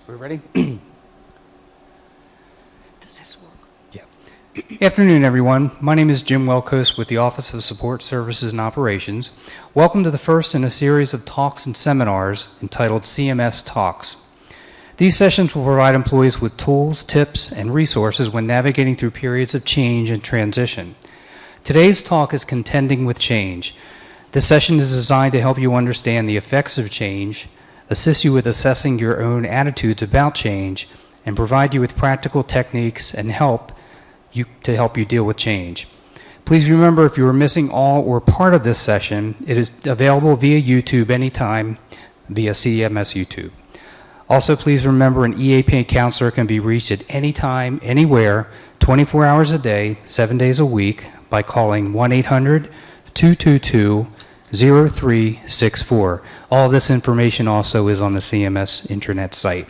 We ready? Does this work? Yeah. Afternoon, everyone. My name is Jim Welkos with the Office of Support Services and Operations. Welcome to the first in a series of talks and seminars entitled CMS Talks. These sessions will provide employees with tools, tips, and resources when navigating through periods of change and transition. Today's talk is Contending with Change. This session is designed to help you understand the effects of change, assist you with assessing your own attitudes about change, and provide you with practical techniques and help you deal with change. Please remember, if you are missing all or part of this session, it is available via YouTube anytime via CMS YouTube. Also, please remember an EAP counselor can be reached at any time, anywhere, 24 hours a day, 7 days a week by calling 1-800-222-0364. All this information also is on the CMS intranet site.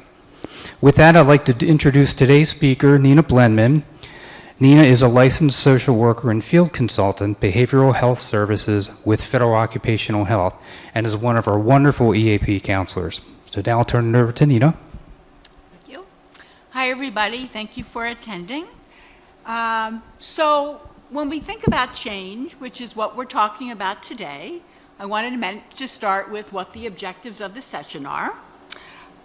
With that, I'd like to introduce today's speaker, Nina Blenman. Nina is a licensed social worker and field consultant, behavioral health services with Federal Occupational Health, and is one of our wonderful EAP counselors. So now I'll turn it over to Nina. Thank you. Hi, everybody. Thank you for attending. So when we think about change, which is what we're talking about today, I wanted to start with what the objectives of the session are.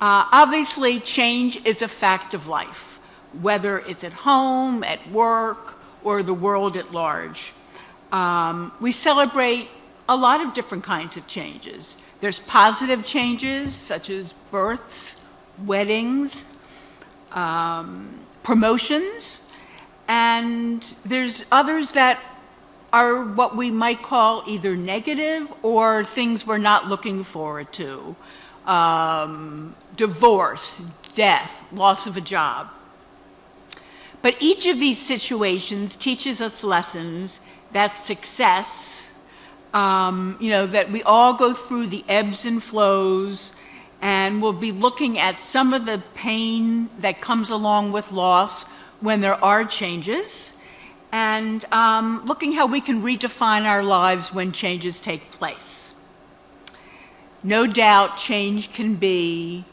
Obviously, change is a fact of life, whether it's at home, at work, or the world at large. We celebrate a lot of different kinds of changes. There's positive changes, such as births, weddings, promotions, and there's others that are what we might call either negative or things we're not looking forward to. Divorce, death, loss of a job. But each of these situations teaches us lessons that success, that we all go through the ebbs and flows, and we'll be looking at some of the pain that comes along with loss when there are changes, and looking how we can redefine our lives when changes take place. No doubt change can be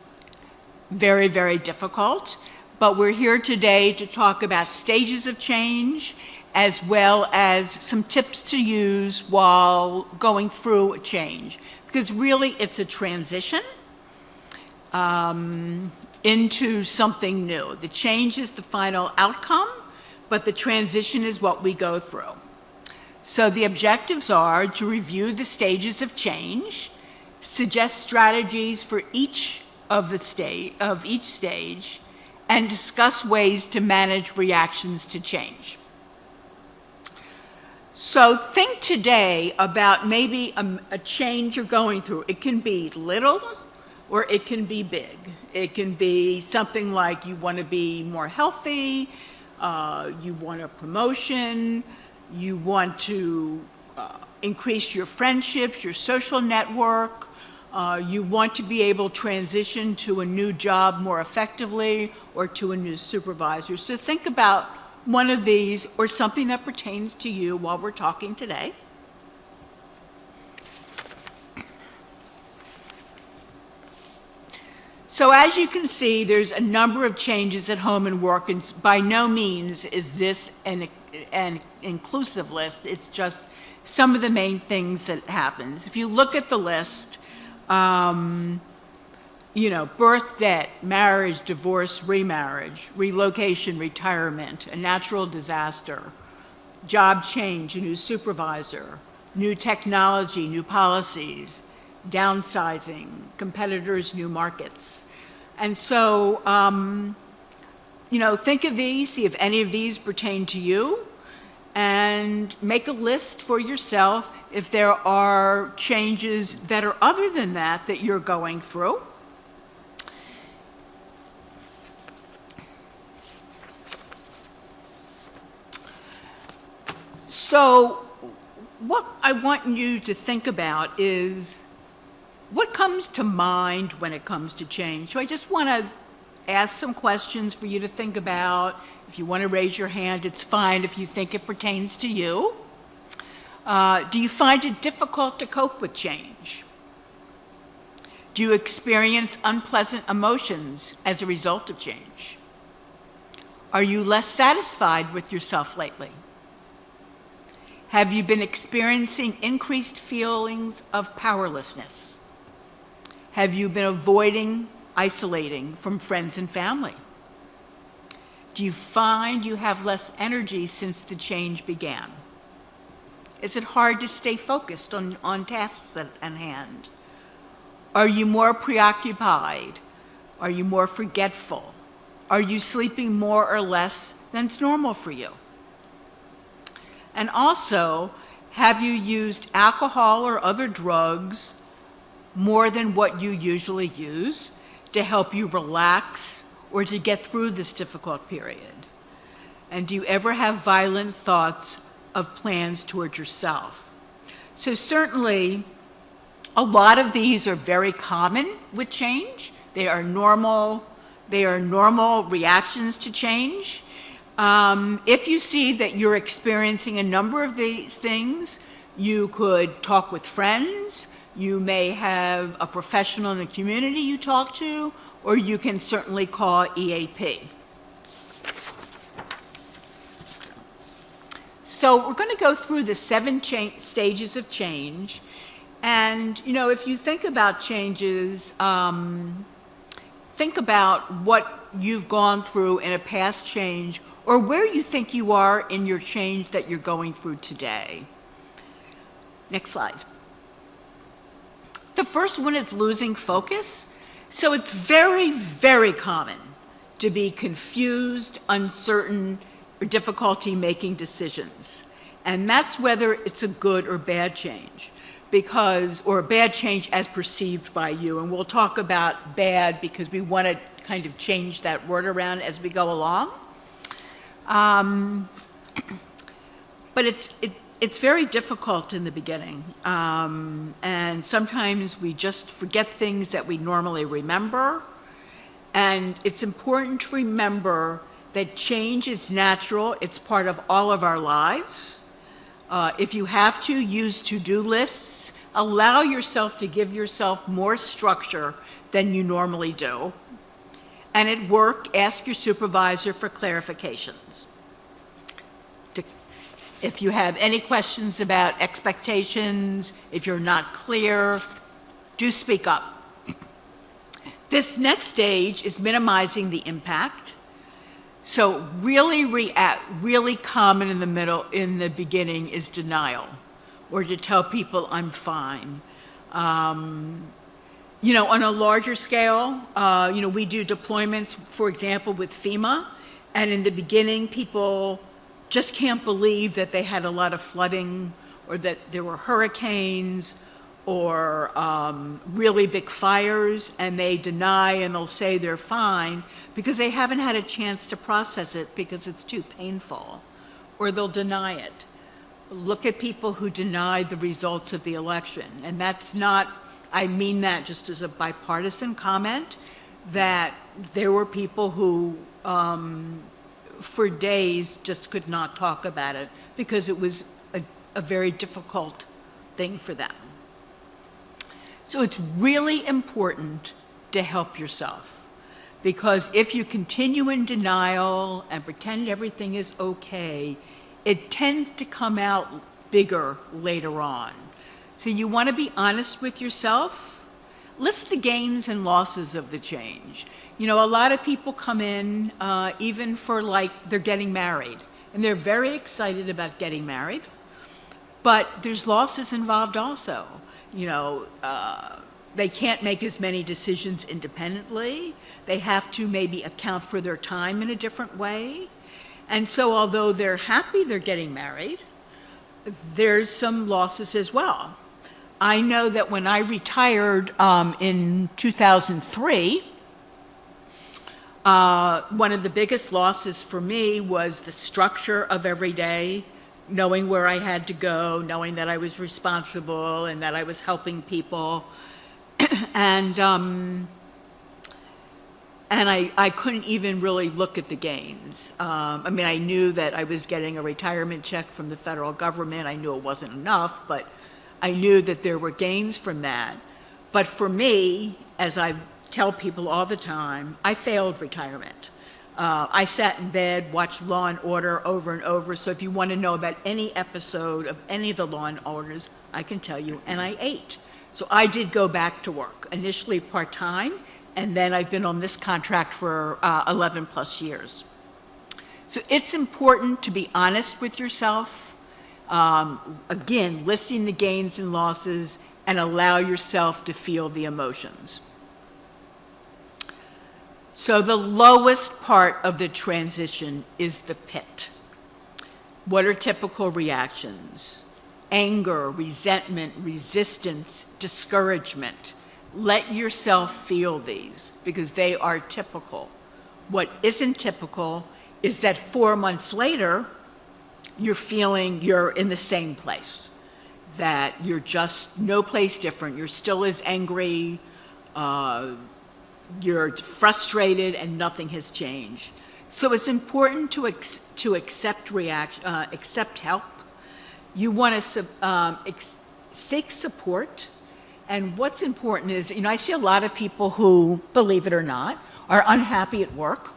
very, very difficult, but we're here today to talk about stages of change as well as some tips to use while going through a change. Because really it's a transition into something new. The change is the final outcome, but the transition is what we go through. So the objectives are to review the stages of change, suggest strategies for each stage, and discuss ways to manage reactions to change. So think today about maybe a change you're going through. It can be little or it can be big. It can be something like you want to be more healthy, you want a promotion, you want to increase your friendships, your social network, you want to be able to transition to a new job more effectively or to a new supervisor. So think about one of these or something that pertains to you while we're talking today. So as you can see, there's a number of changes at home and work, and by no means is this an inclusive list. It's just some of the main things that happens. If you look at the list, you know, birth, debt, marriage, divorce, remarriage, relocation, retirement, a natural disaster, job change, a new supervisor, new technology, new policies, downsizing, competitors, new markets. And so, you know, think of these, see if any of these pertain to you, and make a list for yourself if there are changes that are other than that you're going through. So what I want you to think about is what comes to mind when it comes to change. So I just want to ask some questions for you to think about. If you want to raise your hand, it's fine if you think it pertains to you. Do you find it difficult to cope with change? Do you experience unpleasant emotions as a result of change? Are you less satisfied with yourself lately? Have you been experiencing increased feelings of powerlessness? Have you been avoiding isolating from friends and family? Do you find you have less energy since the change began? Is it hard to stay focused on tasks at hand? Are you more preoccupied? Are you more forgetful? Are you sleeping more or less than's normal for you? And also, have you used alcohol or other drugs more than what you usually use to help you relax or to get through this difficult period? And do you ever have violent thoughts of plans toward yourself? So certainly, a lot of these are very common with change. They are normal reactions to change. If you see that you're experiencing a number of these things, you could talk with friends, you may have a professional in the community you talk to, or you can certainly call EAP. So we're going to go through the 7 stages of change. And, you know, if you think about changes, think about what you've gone through in a past change or where you think you are in your change that you're going through today. Next slide. The first one is losing focus. So it's very, very common to be confused, uncertain, or difficulty making decisions. And that's whether it's a good or bad change, or a bad change as perceived by you. And we'll talk about bad because we want to kind of change that word around as we go along. But it's very difficult in the beginning. And sometimes we just forget things that we normally remember. And it's important to remember that change is natural. It's part of all of our lives. If you have to, use to-do lists. Allow yourself to give yourself more structure than you normally do. And at work, ask your supervisor for clarifications. If you have any questions about expectations, if you're not clear, do speak up. This next stage is minimizing the impact. So really common in the beginning is denial, or to tell people I'm fine. You know, on a larger scale, you know, we do deployments, for example, with FEMA, and in the beginning, people just can't believe that they had a lot of flooding or that there were hurricanes or really big fires, and they deny and they'll say they're fine because they haven't had a chance to process it because it's too painful, or they'll deny it. Look at people who denied the results of the election, and that's not, I mean that just as a bipartisan comment, that there were people who for days just could not talk about it because it was a very difficult thing for them. So it's really important to help yourself, because if you continue in denial and pretend everything is okay, it tends to come out bigger later on. So you want to be honest with yourself. List the gains and losses of the change. You know, a lot of people come in even for like they're getting married, and they're very excited about getting married, but there's losses involved also. You know, they can't make as many decisions independently. They have to maybe account for their time in a different way. And so although they're happy they're getting married, there's some losses as well. I know that when I retired in 2003, one of the biggest losses for me was the structure of every day, knowing where I had to go, knowing that I was responsible and that I was helping people. and I couldn't even really look at the gains. I mean, I knew that I was getting a retirement check from the federal government. I knew it wasn't enough, but I knew that there were gains from that. But for me, as I tell people all the time, I failed retirement. I sat in bed, watched Law and Order over and over. So if you want to know about any episode of any of the Law and Orders, I can tell you, and I ate. So I did go back to work, initially part-time, and then I've been on this contract for 11 plus years. So it's important to be honest with yourself. Again, listing the gains and losses, and allow yourself to feel the emotions. So the lowest part of the transition is the pit. What are typical reactions? Anger, resentment, resistance, discouragement. Let yourself feel these because they are typical. What isn't typical is that 4 months later, you're feeling you're in the same place, that you're just no place different. You're still as angry, you're frustrated, and nothing has changed. So it's important to accept help. You want to seek support. And what's important is, you know, I see a lot of people who, believe it or not, are unhappy at work.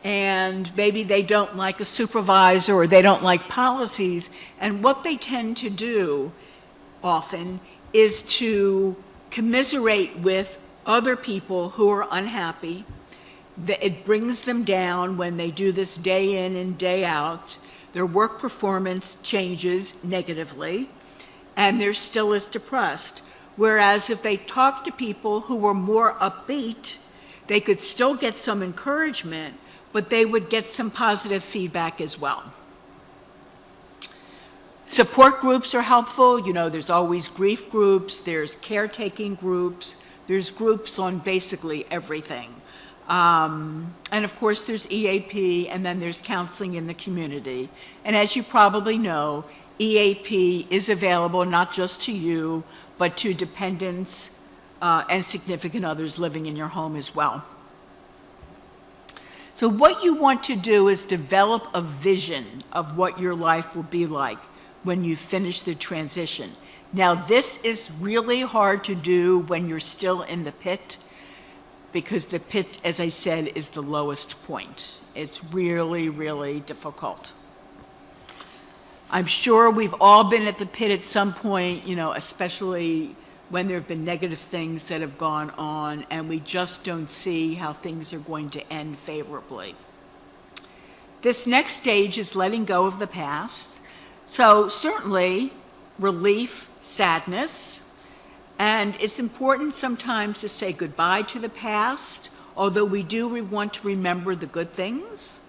And maybe they don't like a supervisor or they don't like policies. And what they tend to do often is to commiserate with other people who are unhappy. It brings them down when they do this day in and day out. Their work performance changes negatively, and they're still as depressed. Whereas if they talk to people who were more upbeat, they could still get some encouragement, but they would get some positive feedback as well. Support groups are helpful. You know, there's always grief groups, there's caretaking groups, there's groups on basically everything. And of course there's EAP, and then there's counseling in the community. And as you probably know, EAP is available not just to you, but to dependents and significant others living in your home as well. So what you want to do is develop a vision of what your life will be like when you finish the transition. Now, this is really hard to do when you're still in the pit, because the pit, as I said, is the lowest point. It's really, really difficult. I'm sure we've all been at the pit at some point, you know, especially when there have been negative things that have gone on, and we just don't see how things are going to end favorably. This next stage is letting go of the past. So certainly, relief, sadness, and it's important sometimes to say goodbye to the past, although we do want to remember the good things.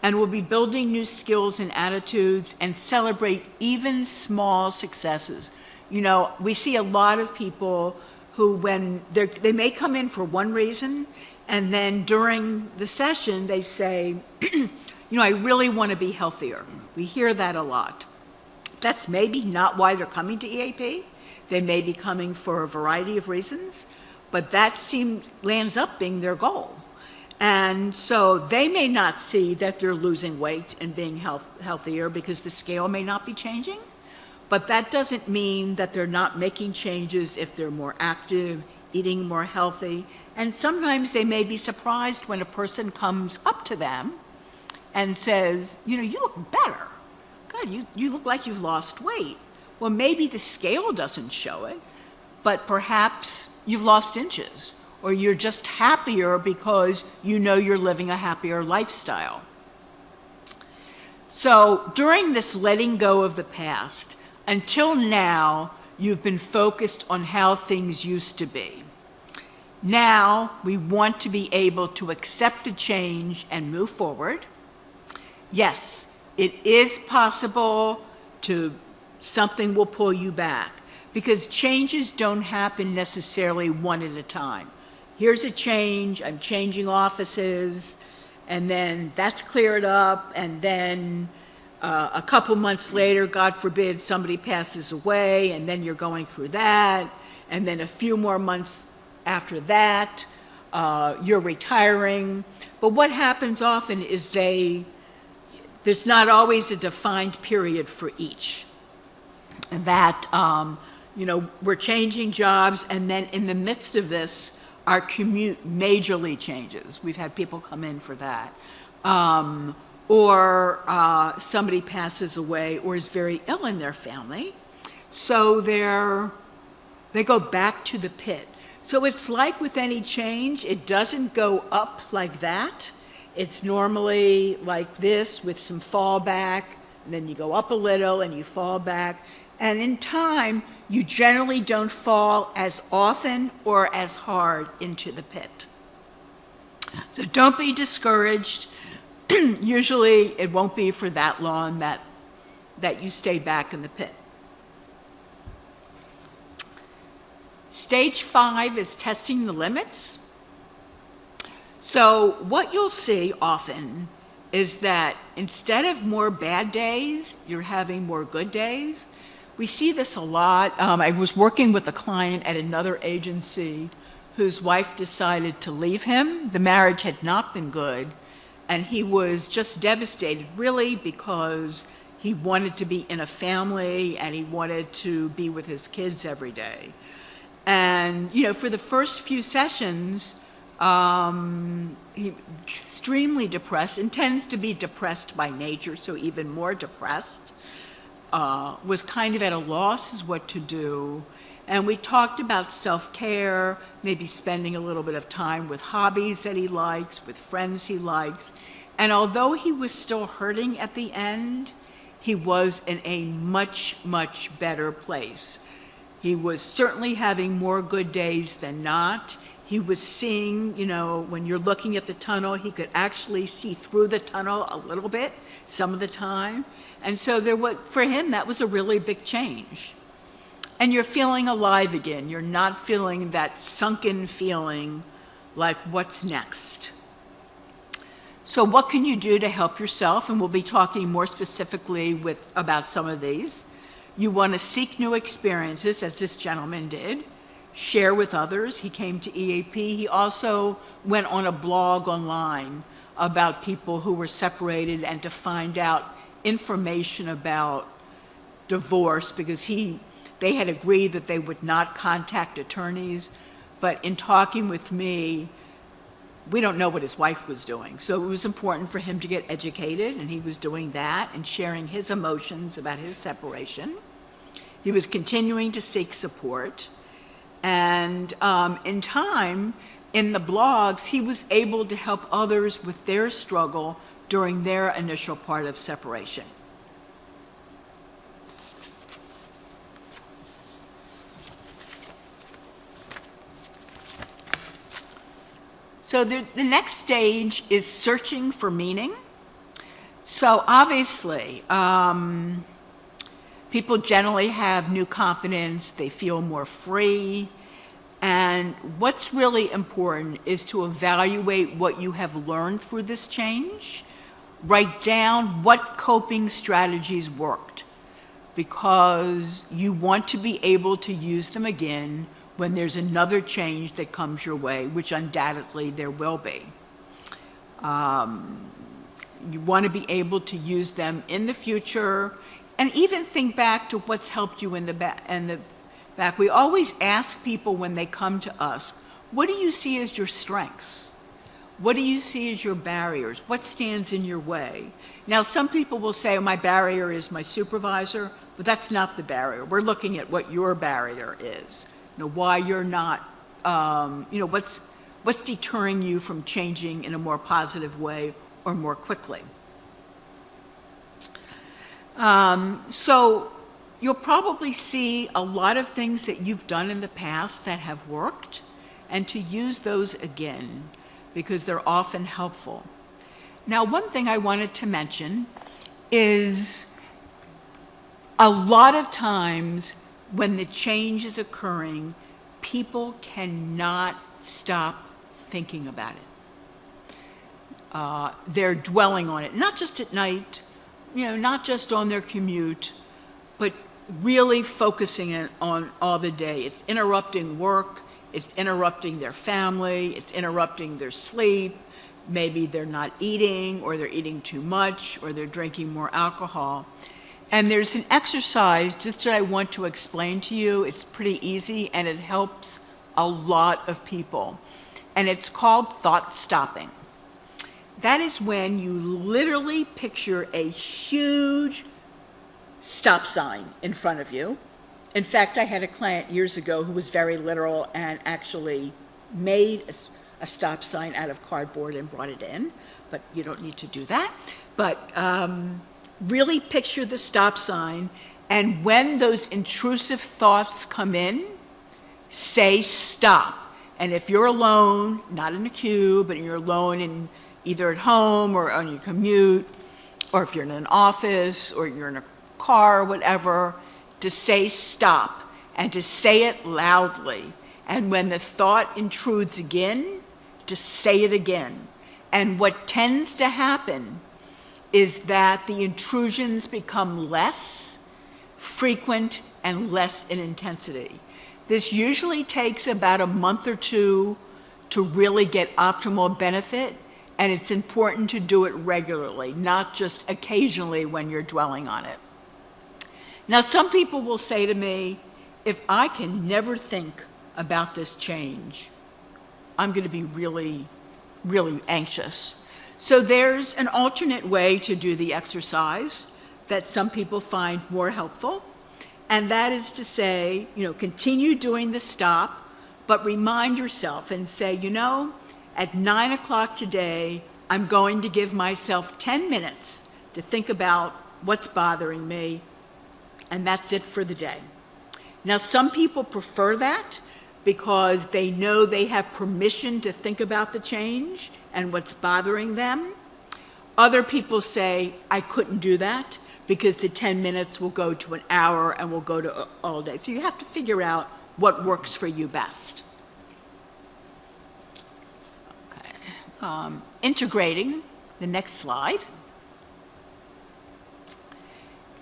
and we'll be building new skills and attitudes and celebrate even small successes. You know, we see a lot of people who, when they may come in for one reason, and then during the session they say, you know, I really want to be healthier. We hear that a lot. That's maybe not why they're coming to EAP. They may be coming for a variety of reasons, but that lands up being their goal. And so they may not see that they're losing weight and being healthier because the scale may not be changing, but that doesn't mean that they're not making changes if they're more active, eating more healthy. And sometimes they may be surprised when a person comes up to them and says, you know, you look better. God, you look like you've lost weight. Well, maybe the scale doesn't show it, but perhaps you've lost inches, or you're just happier because you know you're living a happier lifestyle. So during this letting go of the past, until now, you've been focused on how things used to be. Now, we want to be able to accept the change and move forward. Yes, it is possible something will pull you back, because changes don't happen necessarily one at a time. Here's a change, I'm changing offices, and then that's cleared up, and then a couple months later, God forbid, somebody passes away, and then you're going through that, and then a few more months after that, you're retiring. But what happens often is there's not always a defined period for each. That, you know, we're changing jobs, and then in the midst of this, our commute majorly changes. We've had people come in for that. Or somebody passes away or is very ill in their family, so they go back to the pit. So it's like with any change, it doesn't go up like that. It's normally like this with some fallback, and then you go up a little and you fall back. And in time, you generally don't fall as often or as hard into the pit. So don't be discouraged. Usually it won't be for that long that you stay back in the pit. Stage 5 is testing the limits. So what you'll see often is that instead of more bad days, you're having more good days. We see this a lot. I was working with a client at another agency whose wife decided to leave him. The marriage had not been good, and he was just devastated, really, because he wanted to be in a family and he wanted to be with his kids every day. And, you know, for the first few sessions, he extremely depressed, and tends to be depressed by nature, so even more depressed. Was kind of at a loss as what to do. And we talked about self-care, maybe spending a little bit of time with hobbies that he likes, with friends he likes. And although he was still hurting at the end, he was in a much, much better place. He was certainly having more good days than not. He was seeing, you know, when you're looking at the tunnel, he could actually see through the tunnel a little bit some of the time. And so for him, that was a really big change. And you're feeling alive again. You're not feeling that sunken feeling like, what's next? So what can you do to help yourself? And we'll be talking more specifically about some of these. You want to seek new experiences, as this gentleman did. Share with others. He came to EAP. He also went on a blog online about people who were separated and to find out information about divorce, because they had agreed that they would not contact attorneys, but in talking with me, we don't know what his wife was doing. So it was important for him to get educated, and he was doing that and sharing his emotions about his separation. He was continuing to seek support, and in time, in the blogs, he was able to help others with their struggle during their initial part of separation. So the next stage is searching for meaning. So obviously, people generally have new confidence, they feel more free, and what's really important is to evaluate what you have learned through this change, write down what coping strategies worked, because you want to be able to use them again when there's another change that comes your way, which undoubtedly there will be. You want to be able to use them in the future, and even think back to what's helped you in the back. We always ask people when they come to us, what do you see as your strengths? What do you see as your barriers? What stands in your way? Now, some people will say, oh, my barrier is my supervisor, but that's not the barrier. We're looking at what your barrier is. You know, why you're not, what's deterring you from changing in a more positive way or more quickly. So you'll probably see a lot of things that you've done in the past that have worked, and to use those again, because they're often helpful. Now, one thing I wanted to mention is a lot of times when the change is occurring, people cannot stop thinking about it. They're dwelling on it, not just at night, not just on their commute, but really focusing it on all the day. It's interrupting work, it's interrupting their family, it's interrupting their sleep. Maybe they're not eating, or they're eating too much, or they're drinking more alcohol. And there's an exercise just that I want to explain to you. It's pretty easy, and it helps a lot of people. And it's called thought stopping. That is when you literally picture a huge stop sign in front of you. In fact, I had a client years ago who was very literal and actually made a stop sign out of cardboard and brought it in, but you don't need to do that. But really picture the stop sign, and when those intrusive thoughts come in, say stop. And if you're alone, not in a queue, but you're alone in either at home or on your commute, or if you're in an office or you're in a car or whatever, to say stop, and to say it loudly. And when the thought intrudes again, to say it again. And what tends to happen is that the intrusions become less frequent and less in intensity. This usually takes about a month or two to really get optimal benefit, and it's important to do it regularly, not just occasionally when you're dwelling on it. Now, some people will say to me, if I can never think about this change, I'm going to be really, really anxious. So there's an alternate way to do the exercise that some people find more helpful, and that is to say, continue doing the stop, but remind yourself and say, at 9 o'clock today, I'm going to give myself 10 minutes to think about what's bothering me, and that's it for the day. Now, some people prefer that because they know they have permission to think about the change and what's bothering them. Other people say, I couldn't do that because the 10 minutes will go to an hour and will go to all day. So you have to figure out what works for you best. Okay. Integrating, the next slide,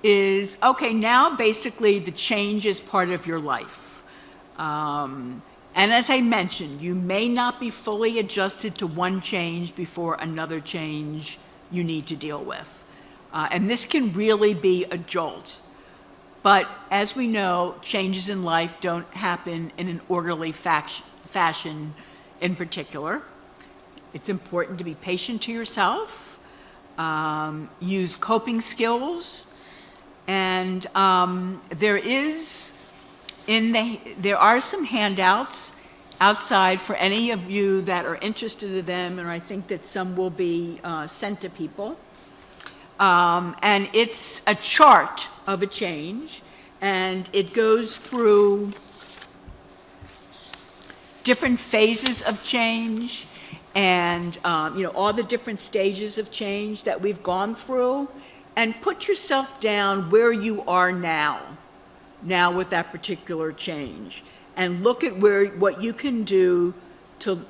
is, okay, now basically the change is part of your life. And as I mentioned, you may not be fully adjusted to one change before another change you need to deal with. And this can really be a jolt. But as we know, changes in life don't happen in an orderly fashion in particular. It's important to be patient to yourself, use coping skills, and there are some handouts outside for any of you that are interested in them, and I think that some will be sent to people. And it's a chart of a change, and it goes through different phases of change, and all the different stages of change that we've gone through, and put yourself down where you are now with that particular change, and look at what you can do to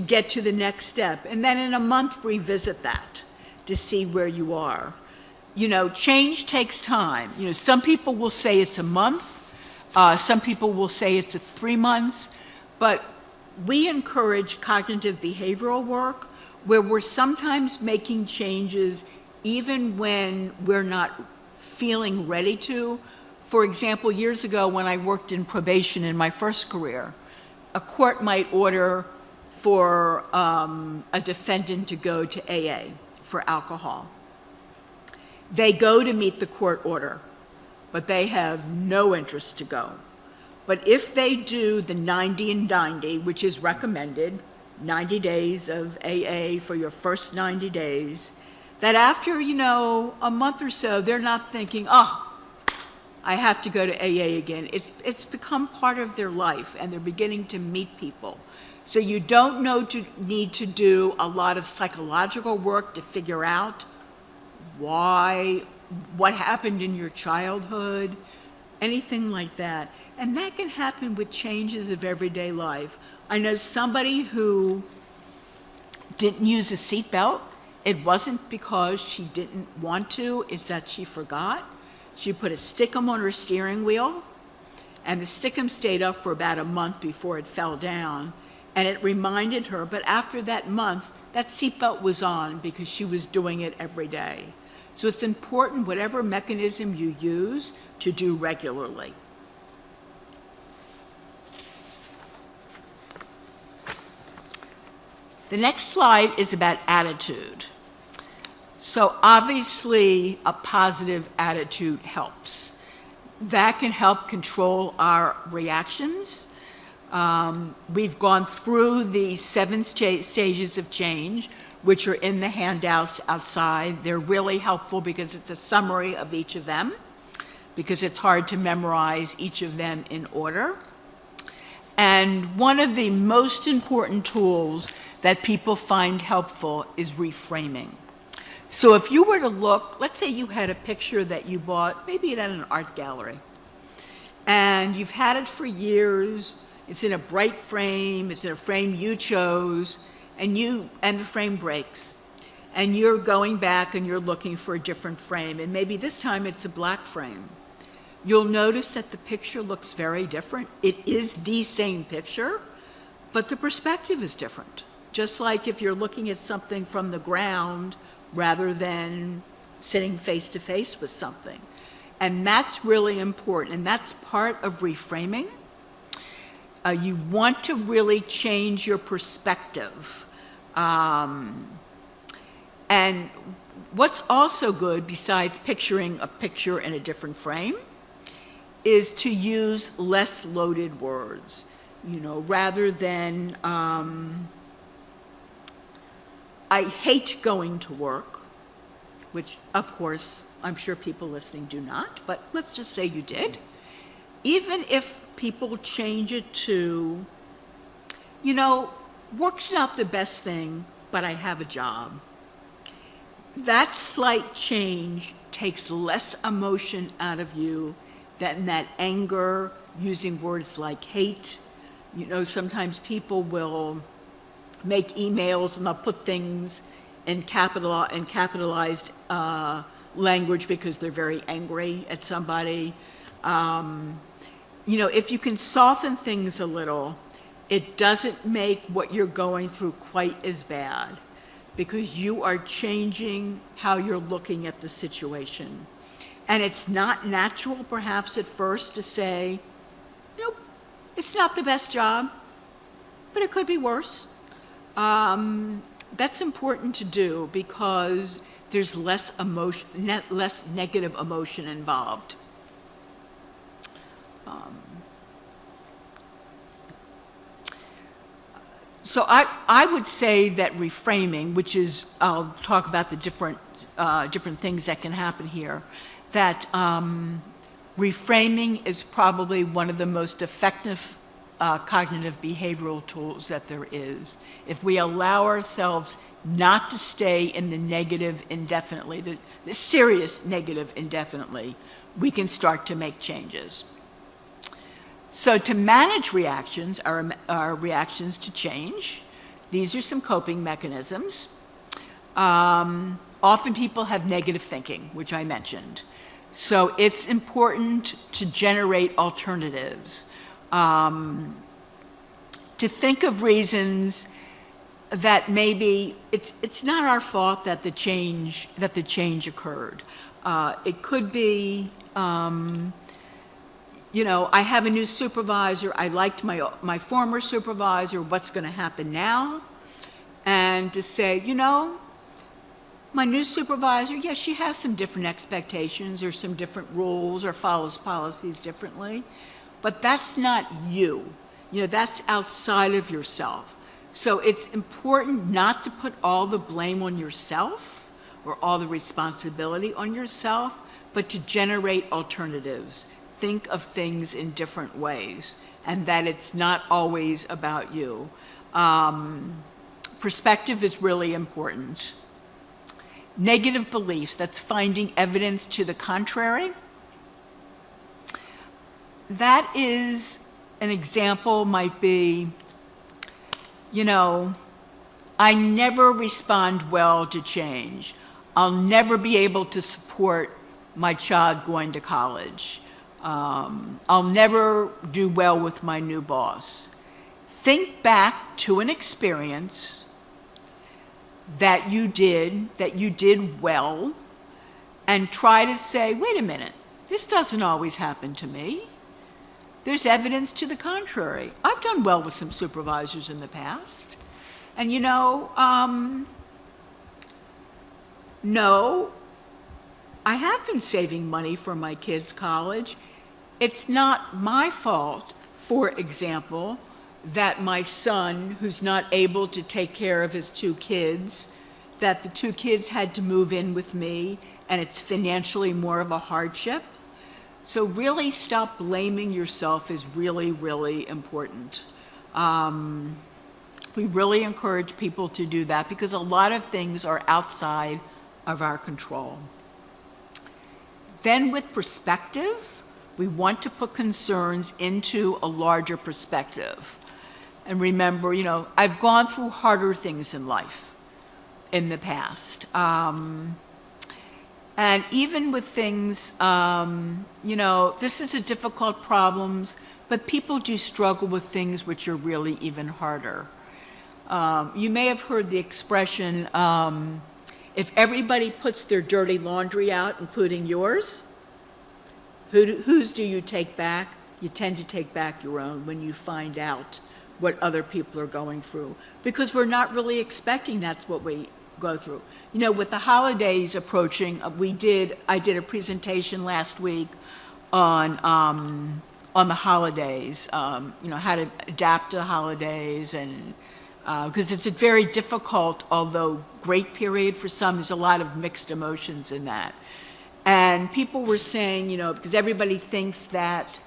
get to the next step, and then in a month revisit that to see where you are. Change takes time. Some people will say it's a month, some people will say it's 3 months, but we encourage cognitive behavioral work where we're sometimes making changes even when we're not feeling ready to. For example, years ago when I worked in probation in my first career, a court might order for a defendant to go to AA for alcohol. They go to meet the court order, but they have no interest to go. But if they do the 90 and 90, which is recommended, 90 days of AA for your first 90 days, that after, a month or so, they're not thinking, oh, I have to go to AA again. It's become part of their life, and they're beginning to meet people. So you don't need to do a lot of psychological work to figure out what happened in your childhood, anything like that. And that can happen with changes of everyday life. I know somebody who didn't use a seatbelt. It wasn't because she didn't want to, it's that she forgot. She put a stickum on her steering wheel, and the stickum stayed up for about a month before it fell down, and it reminded her, but after that month, that seatbelt was on because she was doing it every day. So it's important, whatever mechanism you use, to do regularly. The next slide is about attitude. So obviously, a positive attitude helps. That can help control our reactions. We've gone through the 7 stages of change, which are in the handouts outside. They're really helpful because it's a summary of each of them, because it's hard to memorize each of them in order. And one of the most important tools that people find helpful is reframing. So if you were to look, let's say you had a picture that you bought, maybe at an art gallery, and you've had it for years, it's in a bright frame, it's in a frame you chose, and the frame breaks. And you're going back and you're looking for a different frame, and maybe this time it's a black frame. You'll notice that the picture looks very different. It is the same picture, but the perspective is different. Just like if you're looking at something from the ground rather than sitting face to face with something. And that's really important, and that's part of reframing. You want to really change your perspective. And what's also good, besides picturing a picture in a different frame, is to use less loaded words, rather than, I hate going to work, which of course I'm sure people listening do not, but let's just say you did. Even if people change it to, work's not the best thing, but I have a job. That slight change takes less emotion out of you than that anger, using words like hate. Sometimes people will make emails and they'll put things in capitalized language because they're very angry at somebody. If you can soften things a little, it doesn't make what you're going through quite as bad, because you are changing how you're looking at the situation. And it's not natural, perhaps, at first to say, nope, it's not the best job, but it could be worse. That's important to do because there's less negative emotion involved. So I would say that reframing, which is, I'll talk about the different things that can happen here, that reframing is probably one of the most effective cognitive behavioral tools that there is. If we allow ourselves not to stay in the negative indefinitely, the serious negative indefinitely, we can start to make changes. So to manage reactions, our reactions to change, these are some coping mechanisms. Often people have negative thinking, which I mentioned. So it's important to generate alternatives, to think of reasons that maybe it's not our fault that the change occurred. It could be, I have a new supervisor. I liked my former supervisor. What's going to happen now? And to say, my new supervisor, yes, she has some different expectations or some different rules or follows policies differently, but that's not you. That's outside of yourself. So it's important not to put all the blame on yourself or all the responsibility on yourself, but to generate alternatives. Think of things in different ways, and that it's not always about you. Perspective is really important. Negative beliefs, that's finding evidence to the contrary. That is, an example might be, I never respond well to change. I'll never be able to support my child going to college. I'll never do well with my new boss. Think back to an experience that you did well, and try to say, wait a minute, this doesn't always happen to me. There's evidence to the contrary. I've done well with some supervisors in the past. And no, I have been saving money for my kids' college. It's not my fault, for example, that my son, who's not able to take care of his 2 kids, that the 2 kids had to move in with me, and it's financially more of a hardship. So really stop blaming yourself is really, really important. We really encourage people to do that because a lot of things are outside of our control. Then with perspective, we want to put concerns into a larger perspective. And remember, I've gone through harder things in life in the past. And even with things, this is a difficult problem, but people do struggle with things which are really even harder. You may have heard the expression, if everybody puts their dirty laundry out, including yours, whose do you take back? You tend to take back your own when you find out what other people are going through, because we're not really expecting that's what we go through. With the holidays approaching, I did a presentation last week on the holidays, how to adapt to holidays, and because it's a very difficult, although great period for some. There's a lot of mixed emotions in that. And people were saying, because everybody thinks that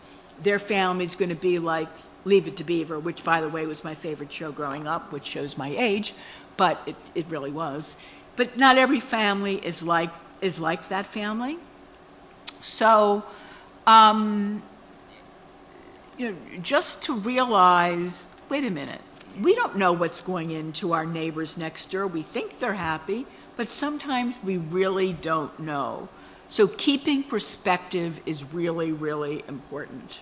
their family's going to be like Leave It to Beaver, which, by the way, was my favorite show growing up, which shows my age, but it really was. But not every family is like that family. So, just to realize, wait a minute, we don't know what's going into our neighbors next door. We think they're happy, but sometimes we really don't know. So keeping perspective is really, really important.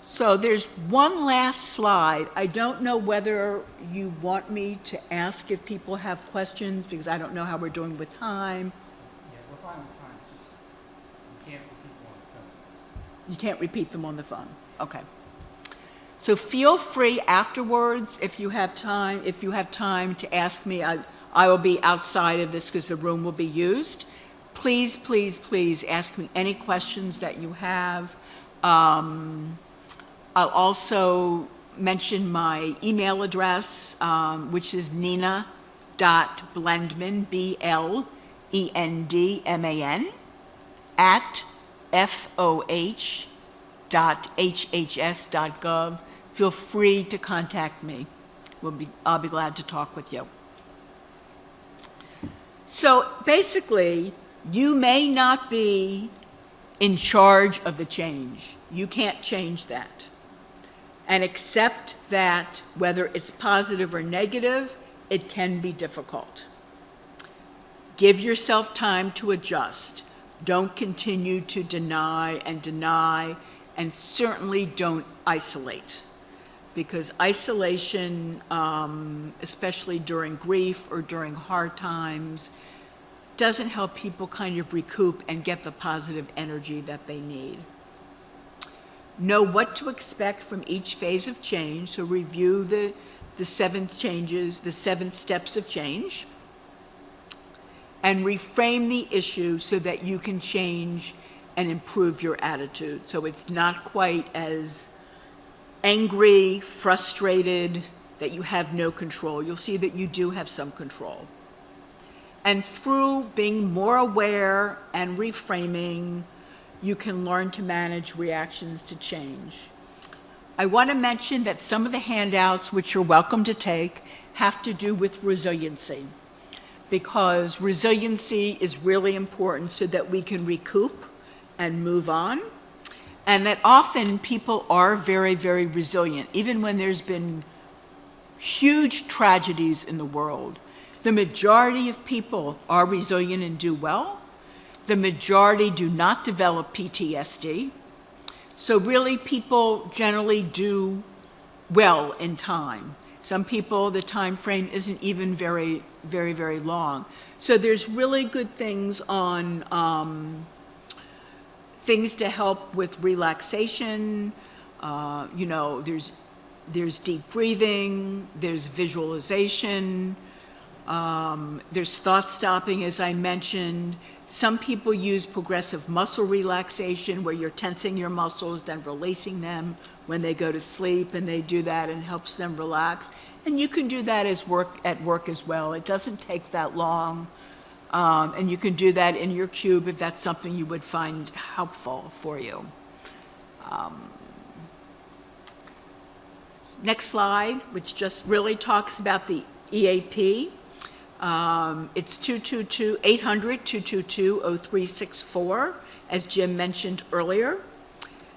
So there's one last slide. I don't know whether you want me to ask if people have questions, because I don't know how we're doing with time. Yeah, we're fine with time. It's just, you can't repeat them on the phone. You can't repeat them on the phone. Okay. So feel free afterwards, if you have time to ask me. I will be outside of this because the room will be used. Please, please, please ask me any questions that you have. I'll also mention my email address, which is nina.blendman, BLENDMAN, @FOH health.hhs.gov. Feel free to contact me. I'll be glad to talk with you. So basically, you may not be in charge of the change. You can't change that. And accept that whether it's positive or negative, it can be difficult. Give yourself time to adjust. Don't continue to deny, and certainly don't isolate. Because isolation, especially during grief or during hard times, doesn't help people kind of recoup and get the positive energy that they need. Know what to expect from each phase of change, so review the 7 changes, the 7 steps of change, and reframe the issue so that you can change and improve your attitude. So it's not quite as angry, frustrated, that you have no control. You'll see that you do have some control. And through being more aware and reframing, you can learn to manage reactions to change. I want to mention that some of the handouts, which you're welcome to take, have to do with resiliency, because resiliency is really important so that we can recoup and move on, and that often people are very, very resilient, even when there's been huge tragedies in the world. The majority of people are resilient and do well. The majority do not develop PTSD. So really, people generally do well in time. Some people, the time frame isn't even very, very, very long. So there's really good things on things to help with relaxation. There's deep breathing, there's visualization, there's thought stopping, as I mentioned. Some people use progressive muscle relaxation, where you're tensing your muscles, then releasing them when they go to sleep, and they do that and helps them relax. And you can do that at work as well. It doesn't take that long. And you can do that in your cube if that's something you would find helpful for you. Next slide, which just really talks about the EAP. It's 800-222-0364, as Jim mentioned earlier.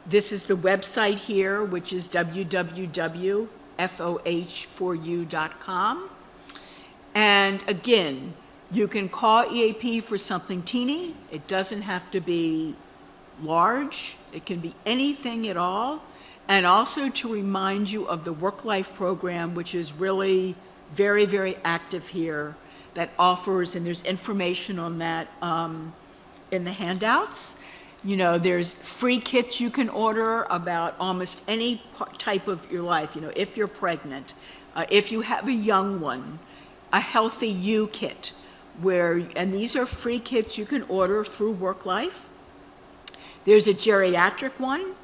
This is the website here, which is www.foh4u.com. And again, you can call EAP for something teeny. It doesn't have to be large. It can be anything at all. And also to remind you of the work-life program, which is really very, very active here, that offers, and there's information on that in the handouts. There's free kits you can order about almost any type of your life. If you're pregnant, if you have a young one, a Healthy You kit, and these are free kits you can order through WorkLife. There's a geriatric one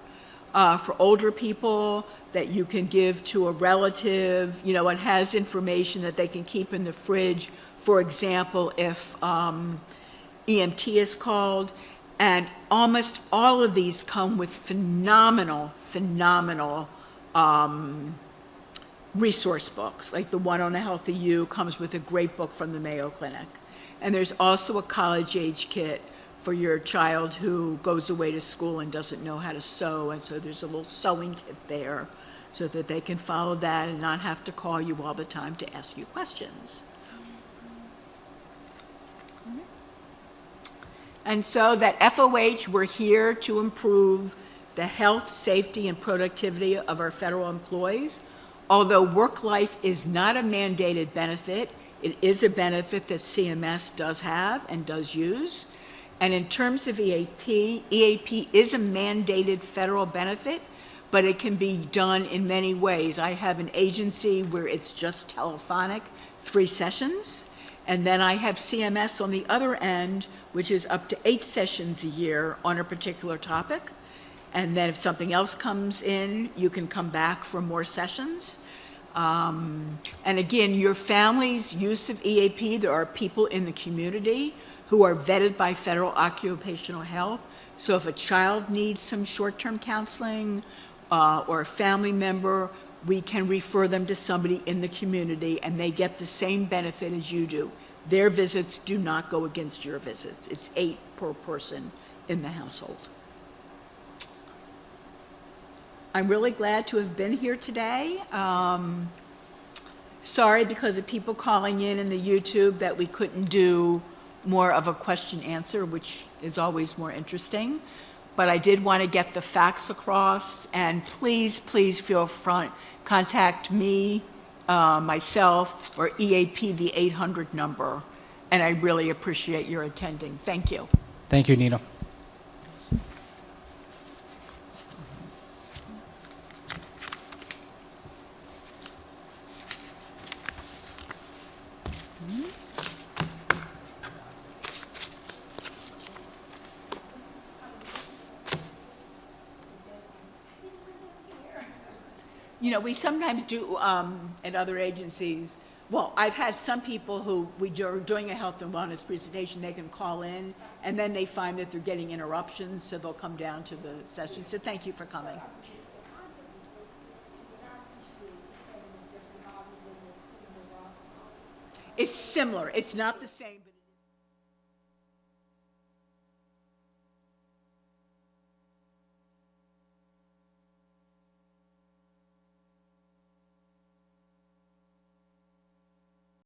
for older people that you can give to a relative. It has information that they can keep in the fridge. For example, if EMT is called. And almost all of these come with phenomenal resource books. Like the one on a Healthy You comes with a great book from the Mayo Clinic. And there's also a college-age kit for your child who goes away to school and doesn't know how to sew. And so there's a little sewing kit there so that they can follow that and not have to call you all the time to ask you questions. And so that FOH, we're here to improve the health, safety, and productivity of our federal employees. Although work-life is not a mandated benefit, it is a benefit that CMS does have and does use. And in terms of EAP is a mandated federal benefit, but it can be done in many ways. I have an agency where it's just telephonic, 3 sessions. And then I have CMS on the other end, which is up to 8 sessions a year on a particular topic. And then if something else comes in, you can come back for more sessions. And again, your family's use of EAP, there are people in the community who are vetted by federal occupational health So if a child needs some short-term counseling or a family member, we can refer them to somebody in the community, and they get the same benefit as you do. Their visits do not go against your visits. It's 8 per person in the household. I'm really glad to have been here today. Sorry, because of people calling in the YouTube, that we couldn't do more of a question answer, which is always more interesting. But I did want to get the facts across, and please feel free, contact me, myself, or EAP, the 800 number. And I really appreciate your attending. Thank you. Thank you, Nina. You know, we sometimes do at other agencies, well, I've had some people who are doing a health and wellness presentation, they can call in, and then they find that they're getting interruptions, so they'll come down to the session. So thank you for coming. It's similar. It's not the same, but